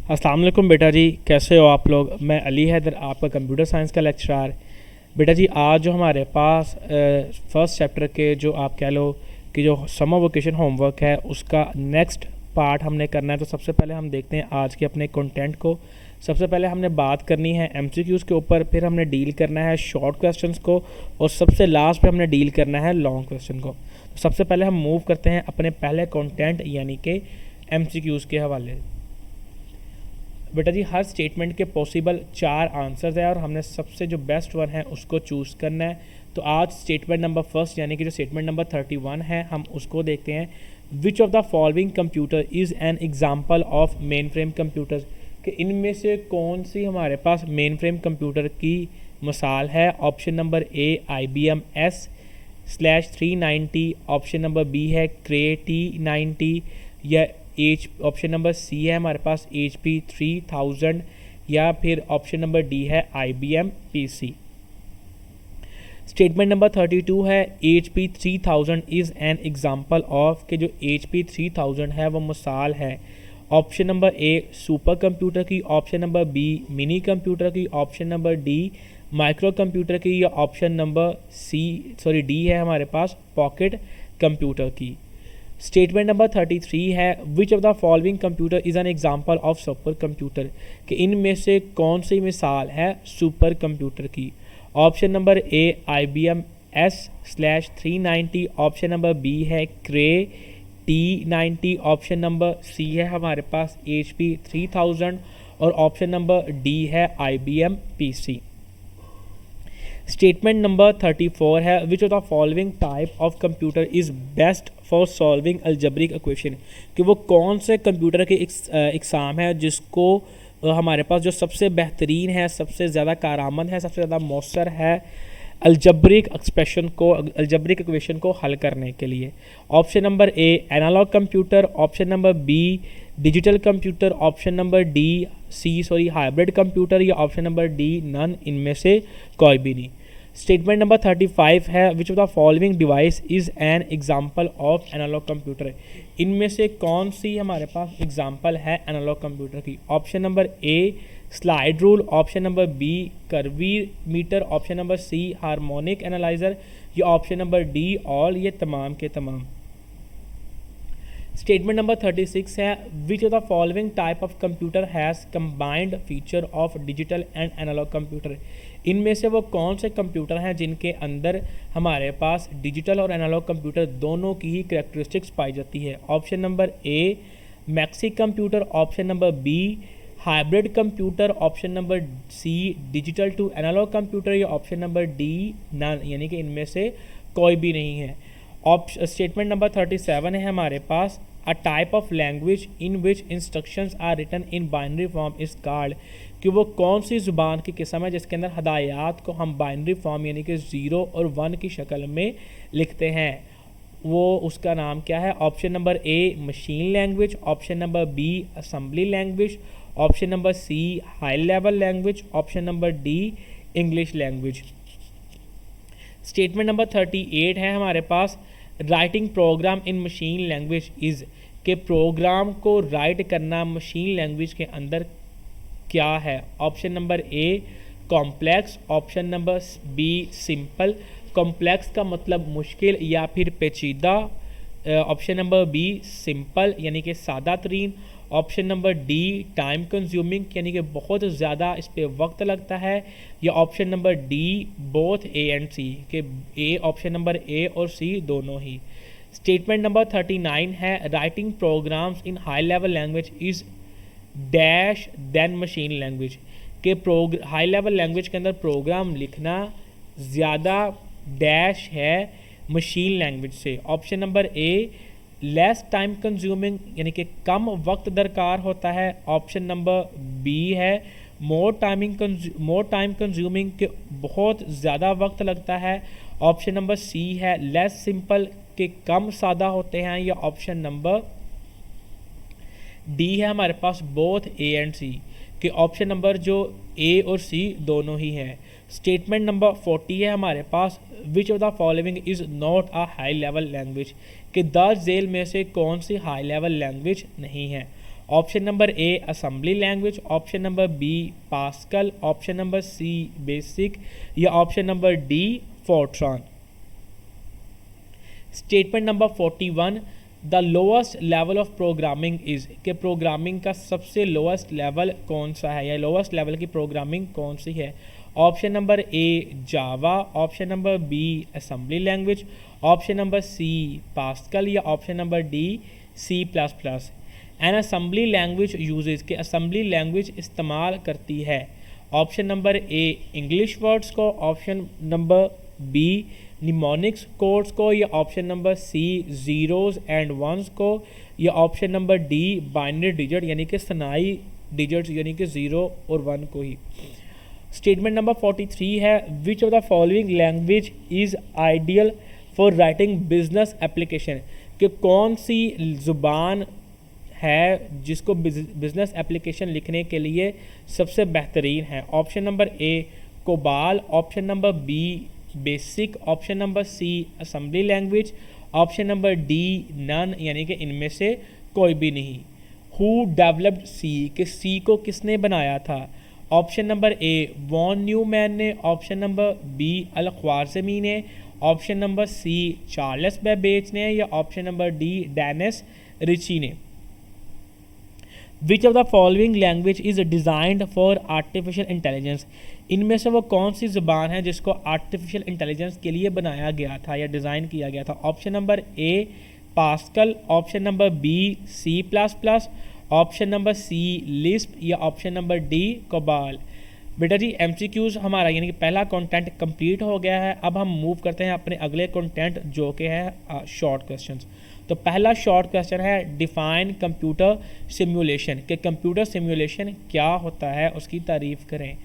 अस्सलाम वालेकुम बेटा जी, कैसे हो आप लोग। मैं अली हैदर, आपका कंप्यूटर साइंस का लेक्चरर। बेटा जी, आज जो हमारे पास फर्स्ट चैप्टर के जो आप कह लो कि जो समर वेकेशन होमवर्क है उसका नेक्स्ट पार्ट हमने करना है। तो सबसे पहले हम देखते हैं आज के अपने कंटेंट को। सबसे पहले हमने बात करनी है एमसीक्यूज़ के ऊपर, फिर हमने डील करना है शॉर्ट क्वेश्चंस को, और सबसे लास्ट पे हमने डील करना है लॉन्ग क्वेश्चन को। तो सबसे पहले हम मूव करते हैं अपने पहले कंटेंट यानी कि एमसीक्यूज़ के हवाले। बेटा जी, हर स्टेटमेंट के पॉसिबल 4 आंसर्स है और हमने सबसे जो बेस्ट वन है उसको चूज़ करना है। तो आज स्टेटमेंट नंबर फर्स्ट यानी कि जो स्टेटमेंट नंबर 31 है हम उसको देखते हैं। विच of the following computer is an example of main frame computer, कि इनमें से कौन सी हमारे पास मेन फ्रेम कंप्यूटर की मिसाल है। Option number A IBM S/390, option number B है क्रे T90, या ऑप्शन नंबर सी है हमारे पास HP 3000, या फिर ऑप्शन नंबर डी है IBM PC। स्टेटमेंट नंबर 32 है HP 3000 is an example of, के जो HP 3000 है वो मिसाल है option number A super computer की, option number B mini computer की, option number D micro computer की, या ऑप्शन नंबर डी है हमारे पास पॉकेट कंप्यूटर की। स्टेटमेंट नंबर 33 है which of the following computer is an example of super computer, कि इनमें से कौन सी मिसाल है सुपर कंप्यूटर की। Option number A IBM S/390, option number B है क्रे T90, ऑप्शन नंबर सी है हमारे पास HP 3000, और ऑप्शन नंबर डी है IBM PC। स्टेटमेंट नंबर 34 है which of the following type of computer is best for solving algebraic equation, कि वो कौन से कंप्यूटर के एग्ज़ाम है जिसको हमारे पास जो सबसे बेहतरीन है, सबसे ज़्यादा कारआमद है, सबसे ज़्यादा मौसर है अलजेब्रिक इक्वेशन को हल करने के लिए। Option number A analogue computer, option number B digital computer, option number C hybrid computer, या ऑप्शन नंबर डी नन, इनमें से कोई भी नहीं। स्टेटमेंट नंबर 35 है which of the following device is an example of analogue computer, इनमें से कौन सी हमारे पास एग्जाम्पल है एनालॉग कंप्यूटर की। Option number A slide rule, option number B curvimeter, option number C harmonic analyser, या ऑप्शन नंबर डी ऑल, ये तमाम के तमाम। स्टेटमेंट नंबर 36 है which of the following type of computer has combined feature of digital and analog computer, इनमें से वो कौन से कंप्यूटर हैं जिनके अंदर हमारे पास डिजिटल और एनालॉग कंप्यूटर दोनों की ही करैक्टरिस्टिक्स पाई जाती है। Option number A maxi computer, option number B hybrid computer, option number C digital to analog computer, या ऑप्शन नंबर डी नन, यानी कि इनमें से कोई भी नहीं है। स्टेटमेंट नंबर 37 है हमारे पास a type of language in which instructions are written in binary form is called, कि वो कौन सी ज़ुबान की किस्म है जिसके अंदर हदायत को हम बाइनरी फॉर्म यानी कि 0 और 1 की शक्ल में लिखते हैं, वो उसका नाम क्या है। Option number A machine language, option number B assembly language, option number C high level language, option number D English language. Statement number 38 है हमारे पास writing program in machine language is, के प्रोग्राम को राइट करना machine language के अंदर क्या है। Option number A complex, option number B simple, complex का मतलब मुश्किल या फिर पेचीदा, ऑप्शन नंबर बी सिंपल यानी कि सादा तरीन, option number D time consuming यानी कि बहुत ज़्यादा इस पर वक्त लगता है, या option number D both A and C, के ए ऑप्शन नंबर ए और सी दोनों ही। स्टेटमेंट नंबर 39 है writing programs in high level language is dash than machine language, के हाई लेवल लैंग्वेज के अंदर प्रोग्राम लिखना ज़्यादा डैश है मशीन लैंग्वेज से। Option number A less time consuming यानी कि कम वक्त दरकार होता है, ऑप्शन नंबर बी है मोर टाइम कंज्यूमिंग के बहुत ज़्यादा वक्त लगता है, ऑप्शन नंबर सी है लेस सिंपल के कम सादा होते हैं, या ऑप्शन नंबर डी है हमारे पास बोथ ए एंड सी, के ऑप्शन नंबर जो ए और सी दोनों ही है। स्टेटमेंट नंबर 40 है हमारे पास which of the following is not a high level language, कि 10 झेल में से कौन सी हाई लेवल लैंग्वेज नहीं है। Option number A assembly language, option number B Pascal, option number C basic या option number D Fortran. Statement number 41, the lowest level of programming is, कि programming का सबसे लोएस्ट लेवल कौन सा है या लोएस्ट लेवल की प्रोग्रामिंग कौन सी है। Option number A Java, option number B assembly language, option number C Pascal या option number D C plus plus. An assembly language uses, के असेंबली लैंग्वेज इस्तेमाल करती है option number A English words को, option number B mnemonics codes को या option number C zeros and ones को या option number D binary digit यानी कि सनाई डिजिट्स यानी कि ज़ीरो और वन को ही। स्टेटमेंट नंबर 43 है, which of the following language is ideal for writing business application, कि कौन सी ज़ुबान है जिसको बिजनेस एप्लीकेशन लिखने के लिए सबसे बेहतरीन है। Option number A COBOL, option number B BASIC, option number C assembly language, option number D none यानी कि इनमें से कोई भी नहीं। हु डेवलप्ड सी, कि सी को किसने बनाया था। Option number A Von Neumann ने, option number B Al Khwarizmi ने, option number C Charles Babbage ने या option number D Dennis Ritchie ने। Which of the following language is designed for artificial intelligence, इनमें से वो कौन सी ज़ुबान है जिसको आर्टिफिशियल इंटेलिजेंस के लिए बनाया गया था या डिज़ाइन किया गया था। Option number A Pascal, option number B C plus plus, option number C Lisp या ऑप्शन नंबर डी कोबाल। बेटा जी MCQs हमारा यानी कि पहला कंटेंट कंप्लीट हो गया है। अब हम मूव करते हैं अपने अगले कंटेंट जो कि है शॉर्ट क्वेश्चंस। तो पहला शॉर्ट क्वेश्चन है डिफाइन कंप्यूटर सिमुलेशन, कि कंप्यूटर सिमुलेशन क्या होता है उसकी तारीफ़ करें।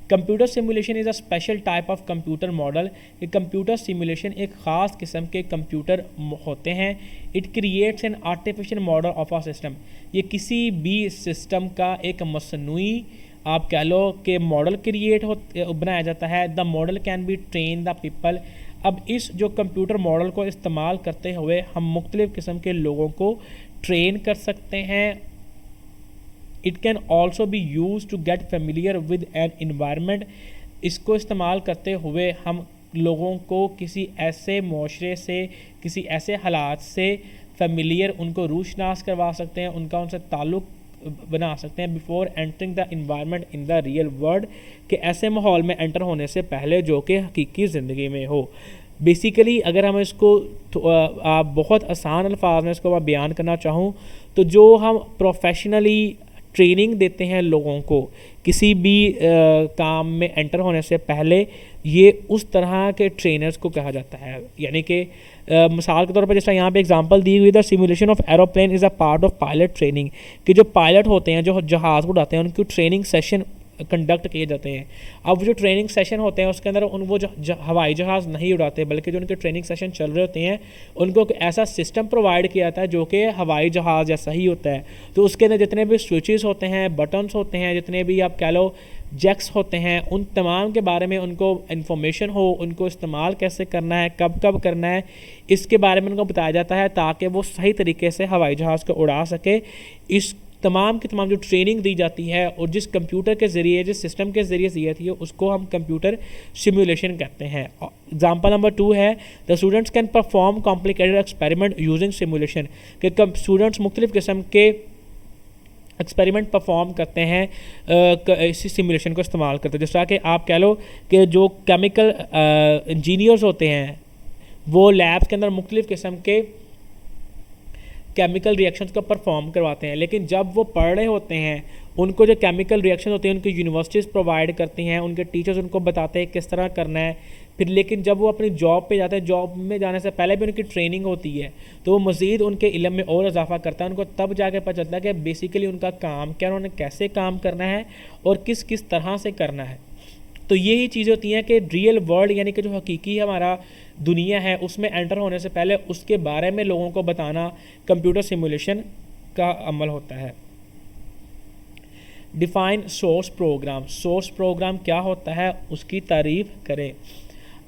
Computer simulation is a special type of computer model, कि कंप्यूटर सिमुलेशन एक ख़ास किस्म के कंप्यूटर होते हैं। It creates an artificial model of a system, ये किसी भी सिस्टम का एक मसनूई आप कह लो कि मॉडल क्रिएट हो बनाया जाता है। The model can be train the people, अब इस जो कंप्यूटर मॉडल को इस्तेमाल करते हुए हम मुख्तलिफ़ किस्म के लोगों को ट्रेन कर सकते हैं। It can also be use to get familiar with an environment, इसको इस्तेमाल करते हुए हम लोगों को किसी ऐसे माशरे से किसी ऐसे हालात से फेमिलियर उनको रूशनास करवा सकते हैं, उनका उनसे ताल्लुक़ बना सकते हैं before entering the environment in the real world, कि ऐसे माहौल में एंटर होने से पहले जो कि हकीकी ज़िंदगी में हो। बेसिकली अगर हम इसको आप बहुत आसान अल्फाज में इसको मैं बयान करना चाहूँ तो जो हम प्रोफेशनली ट्रेनिंग देते हैं लोगों को किसी भी काम में एंटर होने से पहले, ये उस तरह के ट्रेनर्स को कहा जाता है। यानी कि मिसाल के तौर पर जैसा यहाँ पे एग्जांपल दी हुई, the simulation of aeroplane is a part of pilot training, कि जो पायलट होते हैं जो जहाज़ उड़ाते हैं उनकी ट्रेनिंग सेशन कंडक्ट किए जाते हैं। अब जो ट्रेनिंग सेशन होते हैं उसके अंदर वो हवाई जहाज़ नहीं उड़ाते, बल्कि जो उनके ट्रेनिंग सेशन चल रहे होते हैं उनको एक ऐसा सिस्टम प्रोवाइड किया जाता है जो कि हवाई जहाज़ जैसा ही होता है। तो उसके अंदर जितने भी स्विचेस होते हैं, बटन्स होते हैं, जितने भी आप कह लो जैक्स होते हैं, उन तमाम के बारे में उनको इन्फॉर्मेशन हो, उनको इस्तेमाल कैसे करना है, कब कब करना है, इसके बारे में उनको बताया जाता है ताकि वो सही तरीके से हवाई जहाज़ को उड़ा सके। इस तमाम की तमाम जो ट्रेनिंग दी जाती है और जिस कंप्यूटर के ज़रिए जिस सिस्टम के ज़रिए दी जाती है उसको हम कंप्यूटर सिमुलेशन कहते हैं। एग्जाम्पल नंबर 2 है the students can perform complicated experiment using simulation, कि स्टूडेंट्स मुख्तलिफ़ किस्म के एक्सपेरिमेंट परफॉर्म करते हैं इसी सिमुलेशन को इस्तेमाल करते हैं। जिस तरह कि आप कह लो कि जो केमिकल इंजीनियर्स होते हैं वो लैब्स के अंदर मुख्तलिफ़ किस्म के केमिकल रिएक्शंस को परफॉर्म करवाते हैं, लेकिन जब वो पढ़ रहे होते हैं उनको जो केमिकल रिएक्शन होते हैं उनकी यूनिवर्सिटीज़ प्रोवाइड करती हैं, उनके टीचर्स उनको बताते हैं किस तरह करना है। फिर लेकिन जब वो अपनी जॉब पे जाते हैं, जॉब में जाने से पहले भी उनकी ट्रेनिंग होती है, तो वो मज़ीद उनके इल्म में और इजाफा करता है। उनको तब जाके पता चलता है कि बेसिकली उनका काम क्या, उन्होंने कैसे काम करना है और किस किस तरह से करना है। तो यही चीज़ें होती हैं कि रियल वर्ल्ड यानी कि जो हकीकी हमारा दुनिया है उसमें एंटर होने से पहले उसके बारे में लोगों को बताना कंप्यूटर सिमुलेशन का अमल होता है। Define source program, source program क्या होता है उसकी तारीफ़ करें।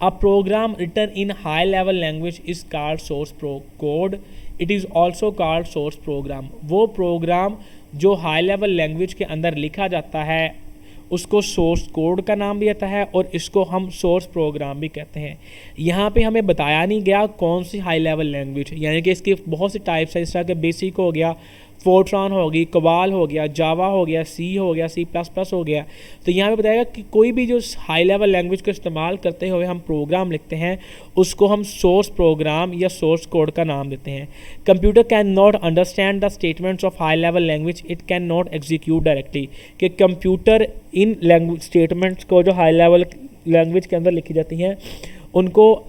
A program written in high level language is called source code, it is also called source program. वो प्रोग्राम जो हाई लेवल लैंग्वेज के अंदर लिखा जाता है उसको सोर्स कोड का नाम भी आता है और इसको हम सोर्स प्रोग्राम भी कहते हैं। यहाँ पे हमें बताया नहीं गया कौन सी हाई लेवल लैंग्वेज, यानी कि इसके बहुत से टाइप्स हैं, इस तरह के बेसिक हो गया, फोर्ट्रॉन होगी, कवाल हो गया, जावा हो गया, सी हो गया, C++ हो गया। तो यहाँ पे बताएगा कि कोई भी जो हाई लेवल लैंग्वेज को इस्तेमाल करते हुए हम प्रोग्राम लिखते हैं उसको हम सोर्स प्रोग्राम या सोर्स कोड का नाम देते हैं। Computer can not understand the statements of high level language, it can not execute directly, कि कंप्यूटर इन लैंग्वेज स्टेटमेंट्स को जो हाई लेवल लैंग्वेज के अंदर लिखी जाती हैं उनको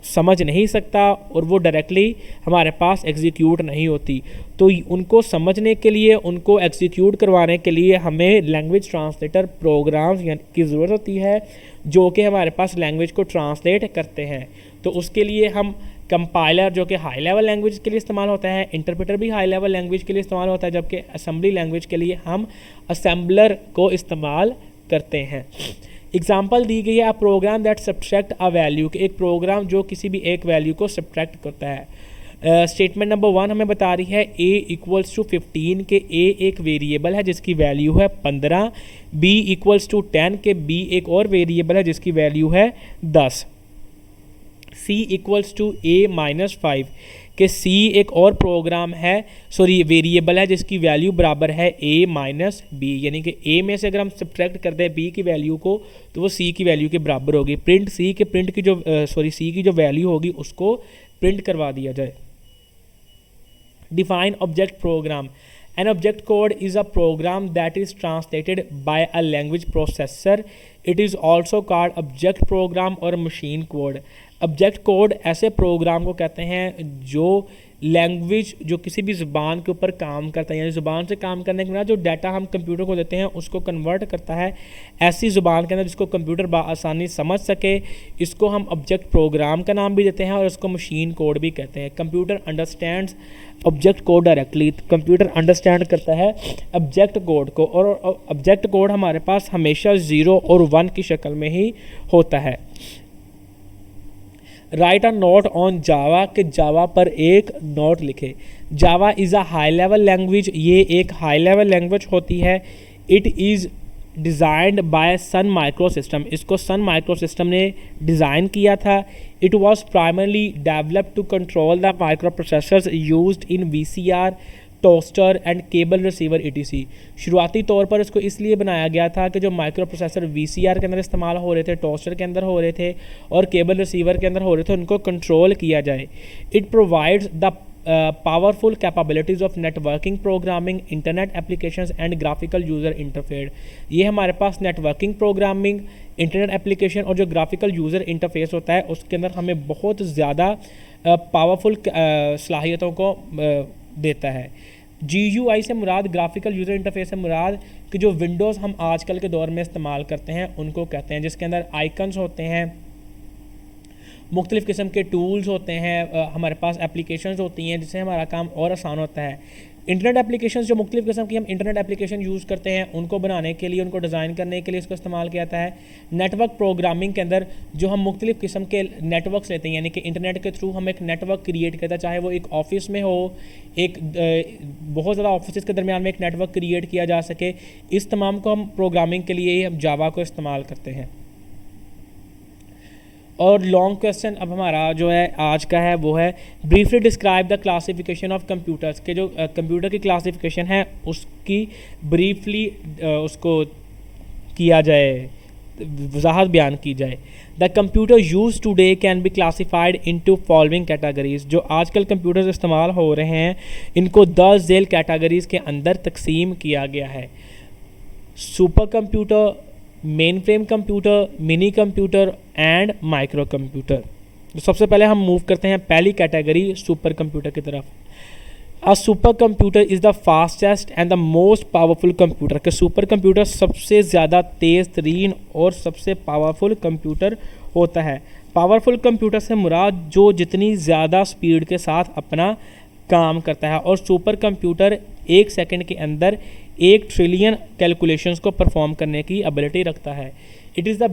समझ नहीं सकता और वो डायरेक्टली हमारे पास एग्जीक्यूट नहीं होती। तो उनको समझने के लिए, उनको एग्जीक्यूट करवाने के लिए हमें लैंग्वेज ट्रांसलेटर प्रोग्राम्स की ज़रूरत होती है जो कि हमारे पास लैंग्वेज को ट्रांसलेट करते हैं। तो उसके लिए हम कंपाइलर जो कि हाई लेवल लैंग्वेज के लिए इस्तेमाल होता है, इंटरप्रेटर भी हाई लेवल लैंग्वेज के लिए इस्तेमाल होता है, जबकि असेंबली लैंग्वेज के लिए हम असेंबलर को इस्तेमाल करते हैं। एग्जाम्पल दी गई है a program that subtract a value, कि एक प्रोग्राम जो किसी भी एक वैल्यू को सब्ट्रैक्ट करता है। स्टेटमेंट नंबर 1 हमें बता रही है a=15 के a एक वेरिएबल है जिसकी वैल्यू है 15, b=10 के b एक और वेरिएबल है जिसकी वैल्यू है 10, c=a-5 कि c एक और प्रोग्राम है, वेरिएबल है जिसकी वैल्यू बराबर है a-b, यानी कि a में से अगर हम सब्ट्रैक्ट कर दें b की वैल्यू को तो वो c की वैल्यू के बराबर होगी। प्रिंट c के प्रिंट की जो c की जो वैल्यू होगी उसको प्रिंट करवा दिया जाए। Define object program. An object code is a program that is translated by a language processor. It is also called object program और machine code. ऑब्जेक्ट कोड ऐसे प्रोग्राम को कहते हैं जो लैंग्वेज, जो किसी भी ज़ुबान के ऊपर काम करता है, यानी ज़ुबान से काम करने के बाद जो डाटा हम कंप्यूटर को देते हैं उसको कन्वर्ट करता है ऐसी ज़ुबान के अंदर जिसको कंप्यूटर बआसानी समझ सके। इसको हम ऑब्जेक्ट प्रोग्राम का नाम भी देते हैं और इसको मशीन कोड भी कहते हैं। Computer understands object code directly, computer understand करता है ऑब्जेक्ट कोड को, और ऑब्जेक्ट कोड हमारे पास हमेशा 0 और 1 की शक्ल में ही होता है। Write a note on Java, कि जावा पर एक नोट लिखे। Java is a high level language, ये एक हाई लेवल लैंग्वेज होती है। It is designed by Sun micro system, इसको सन माइक्रो सिस्टम ने डिज़ाइन किया था। It was primarily developed to control the micro processors used in VCR, toaster and cable receiver ETC। शुरुआती तौर पर इसको इसलिए बनाया गया था कि जो माइक्रो प्रोसेसर VCR के अंदर इस्तेमाल हो रहे थे, टोस्टर के अंदर हो रहे थे और केबल रिसीवर के अंदर हो रहे थे, उनको कंट्रोल किया जाए। It provides the powerful capabilities of networking programming, internet applications and graphical user interface. ये हमारे पास नेटवर्किंग प्रोग्रामिंग, इंटरनेट एप्लीकेशन और जो ग्राफिकल यूज़र इंटरफेस होता है उसके अंदर हमें बहुत ज़्यादा पावरफुल सलाहियतों को देता है। GUI से मुराद, ग्राफिकल यूज़र इंटरफेस से मुराद कि जो विंडोज़ हम आजकल के दौर में इस्तेमाल करते हैं उनको कहते हैं, जिसके अंदर आइकन्स होते हैं, मुख्तलिफ़ किस्म के टूल्स होते हैं, हमारे पास एप्लीकेशंस होती हैं जिससे हमारा काम और आसान होता है। इंटरनेट एप्लीकेशंस, जो मुख्तलिफ़ किस्म की हम इंटरनेट एप्लीकेशन यूज़ करते हैं उनको बनाने के लिए, उनको डिज़ाइन करने के लिए इसको इस्तेमाल किया जाता है। नेटवर्क प्रोग्रामिंग के अंदर जो हम मुख्तलिफ़ किस्म के नेटवर्क्स लेते हैं, यानी कि इंटरनेट के थ्रू हम एक नेटवर्क क्रिएट करते हैं, चाहे वो एक ऑफिस में हो, एक बहुत ज़्यादा ऑफिस के दरमियान में एक नेटवर्क क्रिएट किया जा सके, इस तमाम को हम प्रोग्रामिंग के लिए हम जावा को इस्तेमाल करते हैं। और लॉन्ग क्वेश्चन अब हमारा जो है आज का है वो है briefly describe the classification of computers, के जो कंप्यूटर की क्लासिफिकेशन है उसकी ब्रीफली उसको किया जाए, वजाहत बयान की जाए। The computer use today can be classified into following categories. जो आजकल कंप्यूटर्स इस्तेमाल हो रहे हैं इनको 10 झेल कैटेगरीज़ के अंदर तकसीम किया गया है। Super computer, main frame computer, mini computer and micro computer. तो सबसे पहले हम मूव करते हैं पहली कैटेगरी सुपर कंप्यूटर की तरफ। A super computer is the fastest and the most powerful computer, के सुपर कंप्यूटर सबसे ज़्यादा तेज़ तरीन और सबसे पावरफुल कंप्यूटर होता है। पावरफुल कंप्यूटर से मुराद जो जितनी ज़्यादा स्पीड के साथ अपना काम करता है, और सुपर कंप्यूटर 1 सेकंड के अंदर 1 ट्रिलियन कैलकुलेशंस को परफॉर्म करने की एबिलिटी रखता है। It is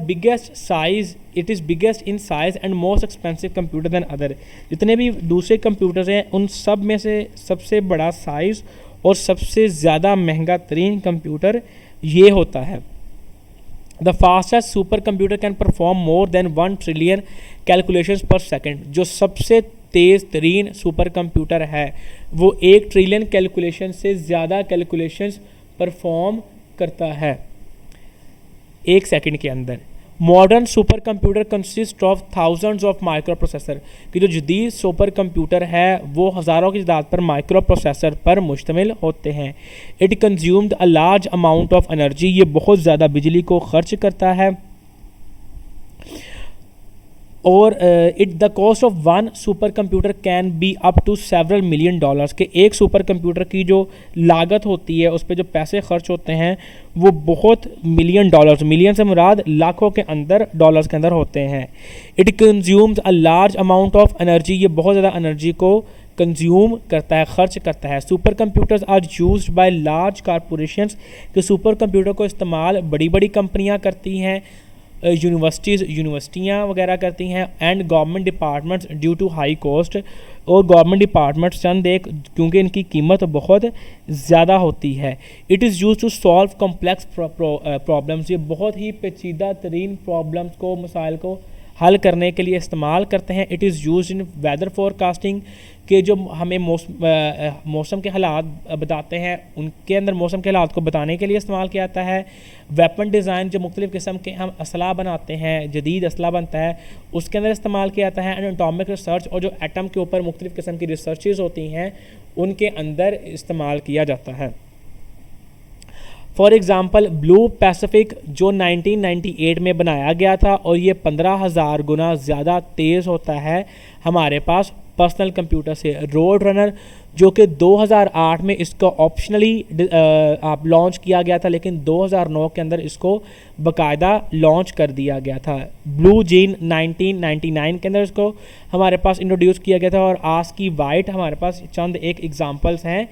biggest in size and most expensive computer than other. जितने भी दूसरे कंप्यूटर्स हैं उन सब में से सबसे बड़ा साइज़ और सबसे ज़्यादा महंगा तरीन कंप्यूटर ये होता है। The fastest super computer can perform more than 1 trillion calculations पर सेकेंड। जो सबसे तेज़ तरीन सुपर कंप्यूटर है वो 1 ट्रिलियन कैलकुलेशन से ज़्यादा कैलकुलेशंस परफॉर्म करता है 1 सेकंड के अंदर। Modern super computer consist of thousands of micro processor कि जो जदीद सुपर कंप्यूटर है वो हज़ारों की तादाद पर माइक्रो प्रोसेसर पर मुश्तमिल होते हैं। It consumed a large amount of energy, ये बहुत ज़्यादा बिजली को खर्च करता है। और it the cost of 1 super computer can be up to several million dollars के एक सुपर कंप्यूटर की जो लागत होती है उस पर जो पैसे खर्च होते हैं वो बहुत मिलियन डॉलर्स, मिलियन से मुराद लाखों के अंदर डॉलर्स के अंदर होते हैं। It consumes a large amount of energy, ये बहुत ज़्यादा एनर्जी को कंज्यूम करता है, खर्च करता है। Super computers are used by large corporations के सुपर कंप्यूटर को इस्तेमाल बड़ी बड़ी कंपनियां करती हैं, यूनिवर्सिटियाँ वगैरह करती हैं, and government departments due to high cost, और गवर्नमेंट डिपार्टमेंट्स चंद एक क्योंकि इनकी कीमत बहुत ज़्यादा होती है। It is use to solve complex problems, ये बहुत ही पेचीदा तरीन प्रॉब्लम्स को, मसाइल को हल करने के लिए इस्तेमाल करते हैं। It is use in weather forecasting के जो हमें मौसम के हालात बताते हैं उनके अंदर मौसम के हालात को बताने के लिए इस्तेमाल किया जाता है। वेपन डिज़ाइन, जो मुख्तलिफ़ किस्म के हम असला बनाते हैं, जदीद असला बनता है उसके अंदर इस्तेमाल किया जाता है। एंड एटॉमिक रिसर्च, और जो एटम के ऊपर मुख्तलिफ़ किस्म की रिसर्चेज होती हैं उनके अंदर इस्तेमाल किया जाता है। फॉर एग्ज़ाम्पल ब्लू पैसिफिक जो 1998 में बनाया गया था और ये 15,000 गुना ज़्यादा तेज़ होता है हमारे पास पर्सनल कंप्यूटर से। रोड रनर जो कि 2008 में इसको ऑप्शनली आप लॉन्च किया गया था, लेकिन 2009 के अंदर इसको बाकायदा लॉन्च कर दिया गया था। ब्लू जीन 1999 के अंदर इसको हमारे पास इंट्रोड्यूस किया गया था। और आस्की वाइट हमारे पास चंद एक एग्जांपल्स हैं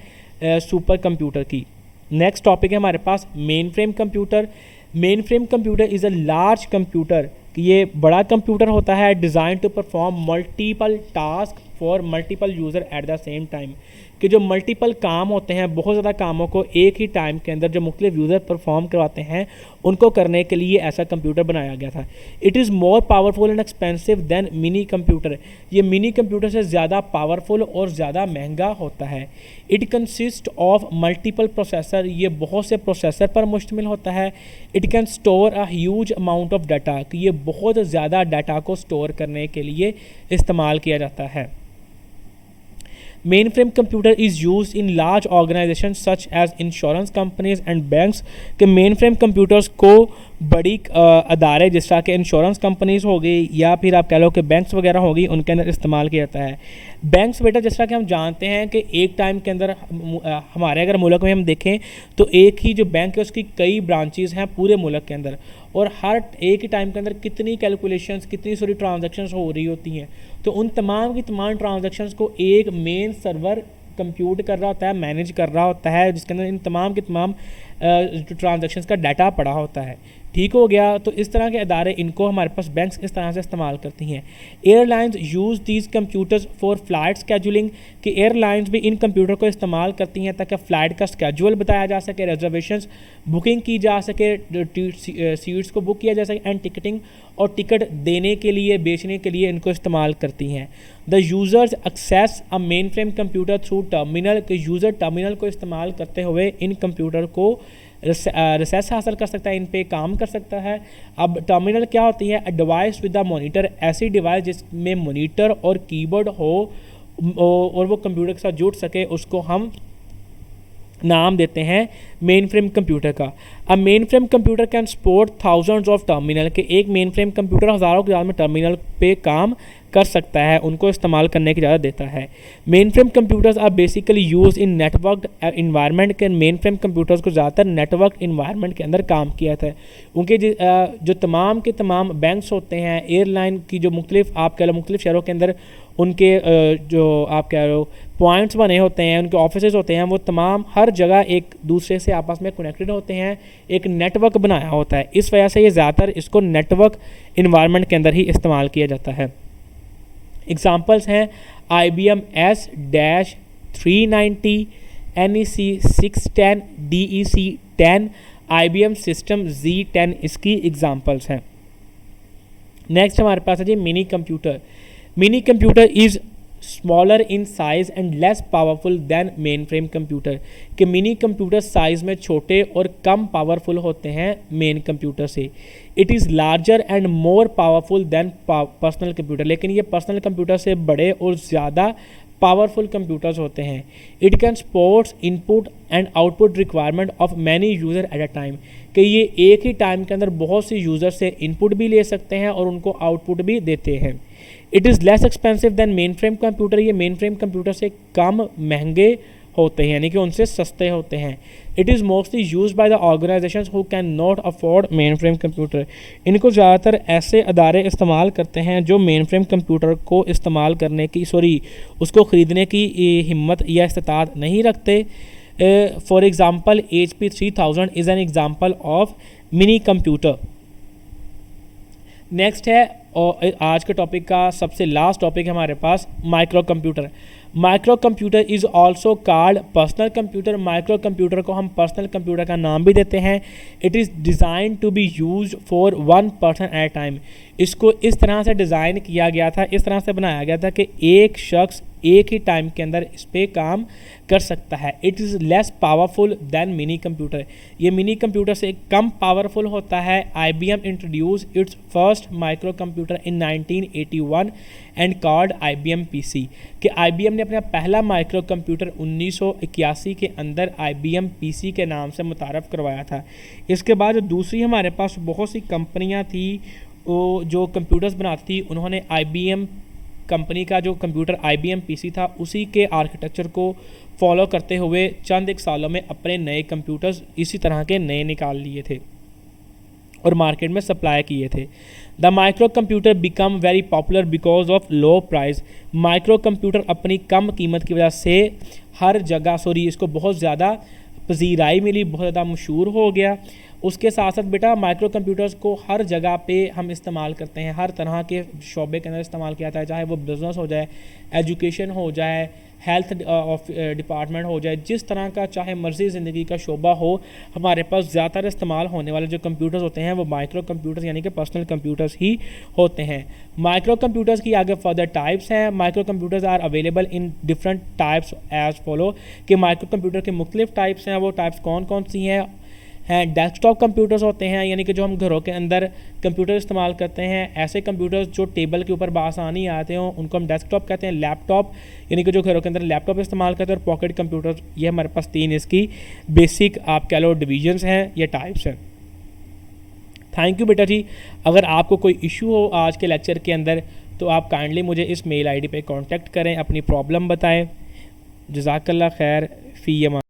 सुपर कंप्यूटर की। नेक्स्ट टॉपिक है हमारे पास main frame computer. Main frame computer is a large computer कि ये बड़ा कंप्यूटर होता है design to perform multiple task for multiple user at the same time कि जो मल्टीपल काम होते हैं, बहुत ज़्यादा कामों को एक ही टाइम के अंदर जो मुख्तलिफ यूज़र परफॉर्म करवाते हैं उनको करने के लिए ऐसा कंप्यूटर बनाया गया था। It is more powerful and expensive than mini computer, ये मिनी कंप्यूटर से ज़्यादा पावरफुल और ज़्यादा महंगा होता है। It consist of multiple processor, ये बहुत से प्रोसेसर पर मुश्तमिल होता है। It can store a huge amount of data कि ये बहुत ज़्यादा डाटा को स्टोर करने के लिए इस्तेमाल किया जाता है। Main frame computer is use in large organization such as insurance companies and banks के मेन फ्रेम कंप्यूटर्स को बड़ी अदारे जिस तरह के इंश्योरेंस कंपनीज हो गई या फिर आप कह लो कि बैंक्स वगैरह हो गई उनके अंदर इस्तेमाल किया जाता है। बैंक्स बेटा जिस तरह कि हम जानते हैं कि एक टाइम के अंदर हमारे अगर मुल्क में हम देखें तो एक ही जो बैंक है उसकी कई ब्रांचेस हैं पूरे मुल्क के अंदर, और हर एक ही टाइम के अंदर कितनी कैलकुलेशंस, कितनी सारी ट्रांजैक्शंस हो रही होती हैं। तो उन तमाम की तमाम ट्रांजैक्शंस को एक मेन सर्वर कंप्यूट कर रहा होता है, मैनेज कर रहा होता है, जिसके अंदर इन तमाम के तमाम ट्रांजैक्शंस का डाटा पड़ा होता है। ठीक हो गया। तो इस तरह के अदारे इनको हमारे पास बैंक्स इस तरह से इस्तेमाल करती हैं। Airlines use these computers for flight scheduling कि एयरलाइंस भी इन कंप्यूटर को इस्तेमाल करती हैं ताकि फ़्लाइट का स्केजुअल बताया जा सके, रिजर्वेशंस बुकिंग की जा सके, सीट्स को बुक किया जा सके, एंड टिकटिंग और टिकट देने के लिए, बेचने के लिए इनको इस्तेमाल करती हैं। The users access a main frame computer through terminal कि यूज़र टर्मिनल को इस्तेमाल करते हुए इन कंप्यूटर को रिसेस हासिल कर सकता है, इन पे काम कर सकता है। अब टर्मिनल क्या होती है? डिवाइस विद द मॉनिटर, ऐसी डिवाइस जिसमें मॉनिटर और कीबोर्ड हो और वो कंप्यूटर के साथ जुड़ सके, उसको हम नाम देते हैं मेन फ्रेम कंप्यूटर का। अब main frame computer can support thousands of terminal के एक मेन फ्रेम कंप्यूटर हज़ारों की तादाद में टर्मिनल पे काम कर सकता है, उनको इस्तेमाल करने की इजाज़त देता है। Main frame computers are basically use in network environment के मेन फ्रेम कंप्यूटर्स को ज़्यादातर नेटवर्क इन्वायरमेंट के अंदर काम किया था। उनके जो तमाम के तमाम बैंक्स होते हैं, एयरलाइन की जो मुख्तलिफ आप कह लो मुख्तलिफ शहरों के अंदर उनके जो आप कह लो पॉइंट्स बने होते हैं, उनके ऑफिसेज होते हैं, वो तमाम हर जगह एक दूसरे से आपस में कनेक्टेड होते हैं, एक नेटवर्क बनाया होता है। इस वजह से ये ज़्यादातर इसको नेटवर्क इन्वायरमेंट के अंदर ही इस्तेमाल किया जाता है। एग्जांपल्स हैं IBM S-390 NEC 610, DEC 10, IBM system Z10 इसकी एग्जांपल्स हैं। नेक्स्ट हमारे पास है जी mini computer. Mini computer is smaller in size and less powerful than main frame computer, कि मिनी कंप्यूटर साइज में छोटे और कम पावरफुल होते हैं मेन कंप्यूटर से। It is larger and more powerful than personal computer, लेकिन ये पर्सनल कंप्यूटर से बड़े और ज़्यादा पावरफुल कंप्यूटर्स होते हैं। It can supports input and output requirement of many user at a time, कि ये एक ही टाइम के अंदर बहुत सी यूज़र से इनपुट भी ले सकते हैं और उनको आउटपुट भी देते हैं। It is less expensive than main frame computer, ये मेन फ्रेम कंप्यूटर से कम महंगे होते हैं, यानी कि उनसे सस्ते होते हैं। It is mostly use by the organisations who can not afford main frame computer, इनको ज़्यादातर ऐसे अदारे इस्तेमाल करते हैं जो मेन फ्रेम कंप्यूटर को इस्तेमाल करने की उसको ख़रीदने की हिम्मत या इस्तात नहीं रखते। For example HP 3000 is an example of mini computer. Next है और आज के टॉपिक का सबसे लास्ट टॉपिक है हमारे पास micro computer. Micro computer is also called personal computer, micro computer को हम पर्सनल कंप्यूटर का नाम भी देते हैं। It is design to be use for one person at a time, इसको इस तरह से डिज़ाइन किया गया था, इस तरह से बनाया गया था कि एक शख्स एक ही टाइम के अंदर इस पर काम कर सकता है। It is less powerful then mini computer, ये मिनी कंप्यूटर से कम पावरफुल होता है। IBM introduce it's first micro computer in 1981 and called IBM PC, कि IBM ने अपना पहला माइक्रो कंप्यूटर 1981 के अंदर IBM PC के नाम से मुतारफ़ करवाया था। इसके बाद दूसरी हमारे पास बहुत सी कंपनियां थी जो कंप्यूटर्स बनाती थी, उन्होंने IBM कंपनी का जो कंप्यूटर IBM PC था उसी के आर्किटेक्चर को फॉलो करते हुए चंद एक सालों में अपने नए कंप्यूटर्स इसी तरह के नए निकाल लिए थे और मार्केट में सप्लाई किए थे। The micro computer become very popular because of low price, micro computer अपनी कम कीमत की वजह से हर जगह इसको बहुत ज़्यादा पजीराई मिली, बहुत ज़्यादा मशहूर हो गया। उसके साथ साथ बेटा माइक्रो कंप्यूटर्स को हर जगह पे हम इस्तेमाल करते हैं, हर तरह के शोबे के अंदर इस्तेमाल किया जाता है, चाहे वो बिज़नेस हो जाए, एजुकेशन हो जाए, हेल्थ डिपार्टमेंट हो जाए, जिस तरह का चाहे मर्जी ज़िंदगी का शोबा हो, हमारे पास ज़्यादातर इस्तेमाल होने वाले जो कंप्यूटर्स होते हैं वो माइक्रो कंप्यूटर्स यानी कि पर्सनल कंप्यूटर्स ही होते हैं। माइक्रो कंप्यूटर्स की आगे फर्दर टाइप्स हैं। Micro computers are available in different types as follow, कि माइक्रो कंप्यूटर के मुख्तलिफ टाइप्स हैं, वो टाइप्स कौन कौन सी हैं। डेस्कटॉप कंप्यूटर्स होते हैं, यानी कि जो हम घरों के अंदर कंप्यूटर इस्तेमाल करते हैं, ऐसे कंप्यूटर्स जो टेबल के ऊपर बासानी आते हों उनको हम डेस्कटॉप कहते हैं। लैपटॉप यानी कि जो घरों के अंदर लैपटॉप इस्तेमाल करते हैं, और पॉकेट कंप्यूटर्स, ये हमारे पास तीन इसकी बेसिक आप कह लो डिवीजन्स हैं, ये टाइप्स हैं। थैंक यू बेटा जी। अगर आपको कोई इशू हो आज के लेक्चर के अंदर तो आप काइंडली मुझे इस मेल ID पे कांटेक्ट करें, अपनी प्रॉब्लम बताएं। जज़ाकल्लाह खैर फ़ी अमान।